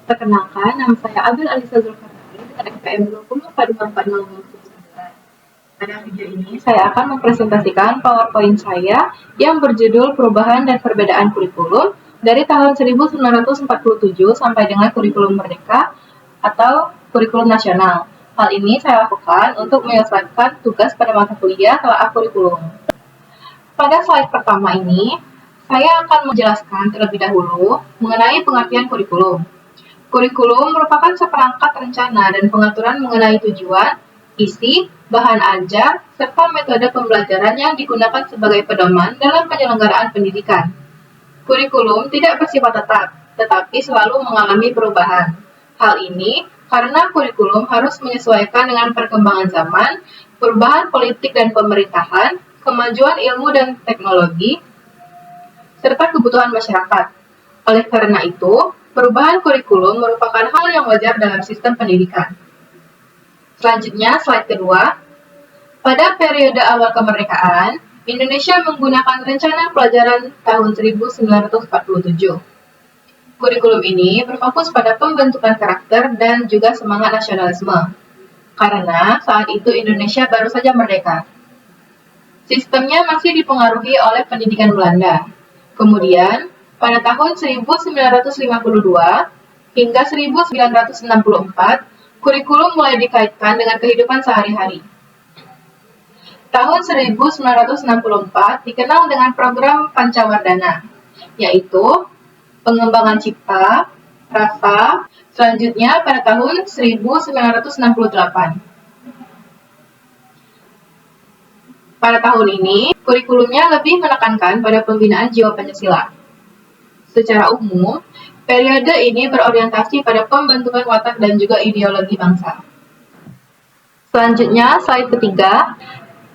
Perkenalkan, nama saya Abil Alisa Zulkarnain dengan FPM 20 pada 409. Pada video ini, saya akan mempresentasikan PowerPoint saya yang berjudul Perubahan dan Perbedaan Kurikulum dari tahun 1947 sampai dengan Kurikulum Merdeka atau Kurikulum Nasional. Hal ini saya lakukan untuk menyelesaikan tugas pada mata kuliah telaah kurikulum. Pada slide pertama ini, saya akan menjelaskan terlebih dahulu mengenai pengertian kurikulum. Kurikulum merupakan seperangkat rencana dan pengaturan mengenai tujuan, isi, bahan ajar, serta metode pembelajaran yang digunakan sebagai pedoman dalam penyelenggaraan pendidikan. Kurikulum tidak bersifat tetap, tetapi selalu mengalami perubahan. Hal ini karena kurikulum harus menyesuaikan dengan perkembangan zaman, perubahan politik dan pemerintahan, kemajuan ilmu dan teknologi, serta kebutuhan masyarakat. Oleh karena itu, perubahan kurikulum merupakan hal yang wajar dalam sistem pendidikan. Selanjutnya, slide kedua. Pada periode awal kemerdekaan, Indonesia menggunakan rencana pelajaran tahun 1947. Kurikulum ini berfokus pada pembentukan karakter dan juga semangat nasionalisme. Karena saat itu Indonesia baru saja merdeka. Sistemnya masih dipengaruhi oleh pendidikan Belanda. Kemudian, pada tahun 1952 hingga 1964, kurikulum mulai dikaitkan dengan kehidupan sehari-hari. Tahun 1964 dikenal dengan program Pancawardhana, yaitu pengembangan cipta, rasa, selanjutnya pada tahun 1968. Pada tahun ini, kurikulumnya lebih menekankan pada pembinaan jiwa Pancasila. Secara umum, periode ini berorientasi pada pembentukan watak dan juga ideologi bangsa. Selanjutnya, slide ketiga.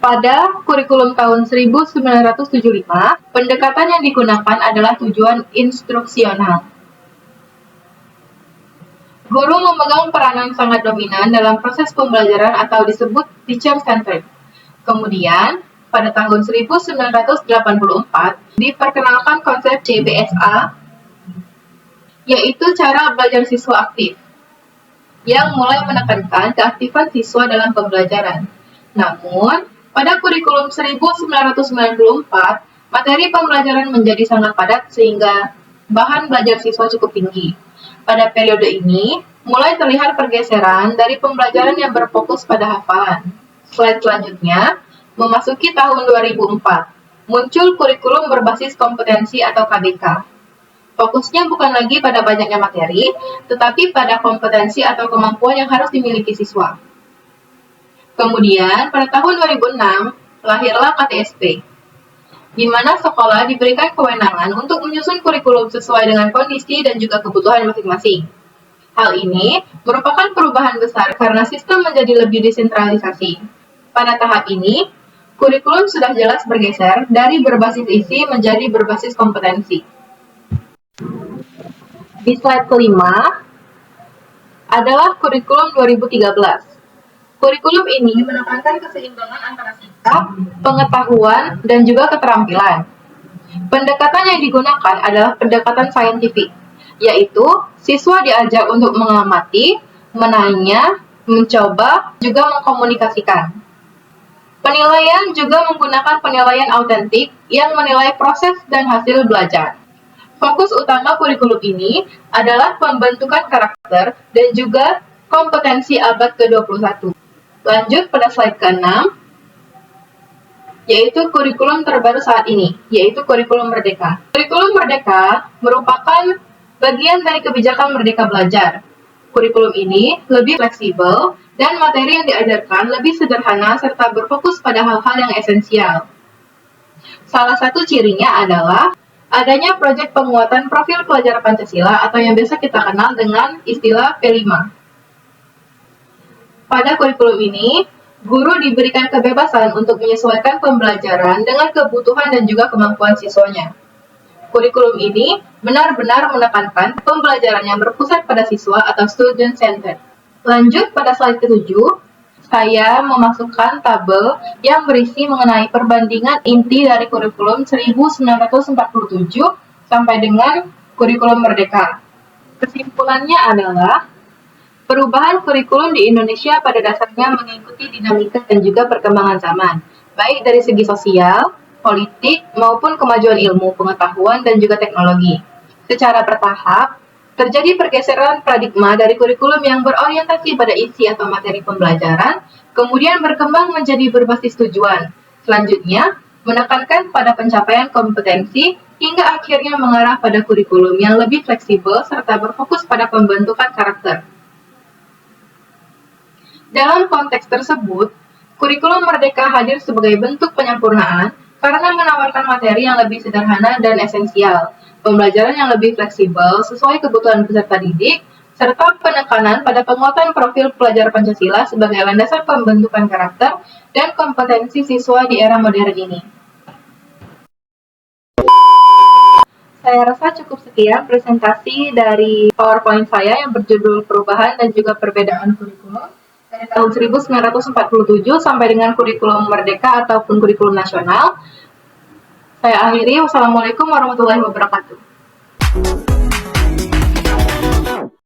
Pada kurikulum tahun 1975, pendekatan yang digunakan adalah tujuan instruksional. Guru memegang peranan sangat dominan dalam proses pembelajaran atau disebut teacher-centered. Kemudian, pada tahun 1984, diperkenalkan konsep CBSA, yaitu cara belajar siswa aktif, yang mulai menekankan keaktifan siswa dalam pembelajaran. Namun, pada kurikulum 1994, materi pembelajaran menjadi sangat padat sehingga bahan belajar siswa cukup tinggi. Pada periode ini, mulai terlihat pergeseran dari pembelajaran yang berfokus pada hafalan. Slide selanjutnya, memasuki tahun 2004, muncul kurikulum berbasis kompetensi atau KBK. Fokusnya bukan lagi pada banyaknya materi, tetapi pada kompetensi atau kemampuan yang harus dimiliki siswa. Kemudian, pada tahun 2006, lahirlah KTSP, di mana sekolah diberikan kewenangan untuk menyusun kurikulum sesuai dengan kondisi dan juga kebutuhan masing-masing. Hal ini merupakan perubahan besar karena sistem menjadi lebih desentralisasi. Pada tahap ini, kurikulum sudah jelas bergeser dari berbasis isi menjadi berbasis kompetensi. Di slide kelima adalah kurikulum 2013. Kurikulum ini menekankan keseimbangan antara sikap, pengetahuan, dan juga keterampilan. Pendekatan yang digunakan adalah pendekatan saintifik, yaitu siswa diajak untuk mengamati, menanya, mencoba, juga mengkomunikasikan. Penilaian juga menggunakan penilaian autentik yang menilai proses dan hasil belajar. Fokus utama kurikulum ini adalah pembentukan karakter dan juga kompetensi abad ke-21. Lanjut pada slide ke-6, yaitu kurikulum terbaru saat ini, yaitu kurikulum Merdeka. Kurikulum Merdeka merupakan bagian dari kebijakan Merdeka Belajar. Kurikulum ini lebih fleksibel dan materi yang diajarkan lebih sederhana serta berfokus pada hal-hal yang esensial. Salah satu cirinya adalah adanya proyek penguatan profil pelajar Pancasila atau yang biasa kita kenal dengan istilah P5. Pada kurikulum ini, guru diberikan kebebasan untuk menyesuaikan pembelajaran dengan kebutuhan dan juga kemampuan siswanya. Kurikulum ini benar-benar menekankan pembelajaran yang berpusat pada siswa atau student-centered. Lanjut pada slide ke-7, saya memasukkan tabel yang berisi mengenai perbandingan inti dari kurikulum 1947 sampai dengan kurikulum Merdeka. Kesimpulannya adalah, perubahan kurikulum di Indonesia pada dasarnya mengikuti dinamika dan juga perkembangan zaman, baik dari segi sosial, politik, maupun kemajuan ilmu, pengetahuan, dan juga teknologi. Secara bertahap, terjadi pergeseran paradigma dari kurikulum yang berorientasi pada isi atau materi pembelajaran, kemudian berkembang menjadi berbasis tujuan. Selanjutnya, menekankan pada pencapaian kompetensi, hingga akhirnya mengarah pada kurikulum yang lebih fleksibel serta berfokus pada pembentukan karakter. Dalam konteks tersebut, kurikulum Merdeka hadir sebagai bentuk penyempurnaan karena menawarkan materi yang lebih sederhana dan esensial, pembelajaran yang lebih fleksibel sesuai kebutuhan peserta didik, serta penekanan pada penguatan profil pelajar Pancasila sebagai landasan pembentukan karakter dan kompetensi siswa di era modern ini. Saya rasa cukup sekian presentasi dari PowerPoint saya yang berjudul Perubahan dan juga Perbedaan Kurikulum dari tahun 1947 sampai dengan kurikulum Merdeka ataupun kurikulum nasional. Saya akhiri, wassalamualaikum warahmatullahi wabarakatuh.